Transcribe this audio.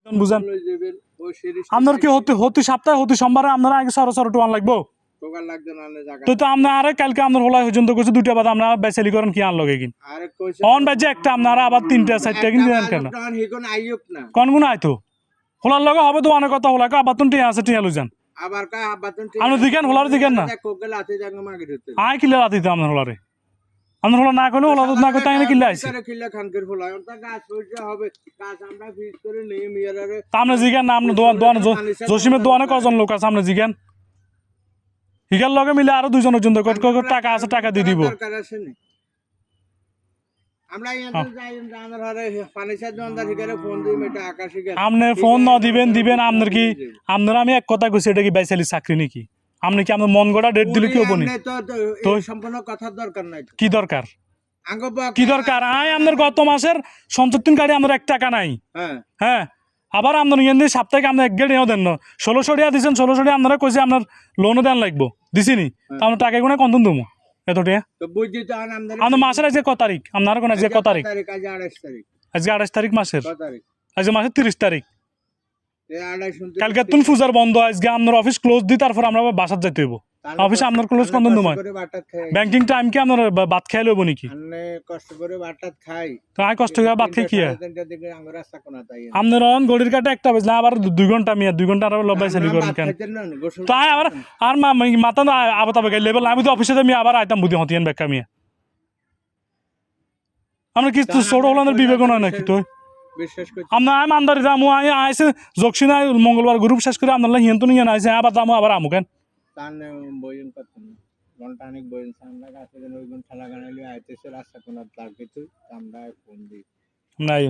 বুঝেন আপনার কি হতে সপ্তাহে হতে সোমবারে আপনারা আগে সরো টোয়ান লাগবো তো আমরা আরে কালকে আপনার হলাই পর্যন্ত কইছে দুইটা বাদ আমরা বেচালি করেন কি আন লগে কিন অন বাজে একটা আপনারা আবার তিনটা চারটা কিন দেন কেন কোন গুণ আইতো হোলার লগে হবে তো অনেক কথা হোলাকে আবার তুমি টিয়া আছে টিয়া লুজান আবার কা আবাতুন আপনি দিকেন হোলার দিকেন না কোকে লাতে জাঙ্গ মাগি দিতে আই কিলে রাতিতে আপনার হোলারে আপনার হোলা না করলে হোলা না করতে আইনে কিলে আইছে কিলে খানকের হোলা ওটা গাছ হইছে হবে গাছ আমরা ফিট করে নেই মিয়ারে আপনি জিগান না আপনি দোয়ান জসিমের দোয়ানে কজন লোক আছে আপনি জিগান হিগার লগে মিলে আরো দুইজনের জন্য টাকা আছে টাকা দিয়ে দিব আমরা ইয়াতে যাই আমরা হরে পানিসার দোকানদার হিগারে ফোন দিই মেটা আকাশে গেছে আপনি ফোন না দিবেন আপনার কি আপনার আমি এক কথা কইছি এটা কি বাইসালি চাকরি নাকি আপনি কি আপনার মন গড়া ডেট দিলে কি হবো নি তো সম্পূর্ণ কথার দরকার নাই কি দরকার কি দরকার আয় আপনার গত মাসের ৭৫ গাড়ি আমার 1 টাকা নাই হ্যাঁ আবার আপনার ইয়ান দিয়ে সাপ্তাহিক আপনার 1 গাড়িও দেন না ১৬০০ টাকা দিয়েছেন ১৬০০ টাকা আপনারা কইছে আপনার লোনও দেন লাগবো দিছিনি আপনার টাকা গুণে কত দেবো এত টাকা আপনার মাসের আজকে কত তারিখ আপনার কোন আজকে কত তারিখ আজকে ২৮ তারিখ মাসের আজকে মাসের ৩০ তারিখ কালকে তুমি পূজার বন্ধ আজকে আপনার অফিস ক্লোজ দিই তারপর আমরা বাসাত যাইতে হইব অফিস আপনার ক্লোজ কোন দিন নয় ব্যাংকিং টাইম কি আপনার ভাত খাইলে হইব নাকি কষ্ট করে ভাত খাই তো আই কষ্ট করে ভাত খাই কি আপনার অন ঘড়ির কাটা একটা বাজলে আবার 2 ঘন্টা মিয়া 2 ঘন্টা আর লব্বাই চালি করেন কেন তো আই আবার আর মাথা আবার তবে লেভেল আমি তো অফিসে আমি আবার আইতাম বুদ্ধি হতিয়ান বেক্কা মিয়া আমরা কি ছোট হলানের বিবেক নয় নাকি তো আমরা আমি আন্দারি যামু আই আইসে জকসিনা মঙ্গলবার গ্রুপ শেষ করে আপনার হিয়ন্ত নিয়ে আইসে আবার যামু আবার আমু কেন বইন করতাম ঘন্টা অনেক বইন আমরা গাছে ওই গুণ ঠেলা গানালি আইতেছে রাস্তা কোন লাগবে তো আমরা ফোন দিই নাই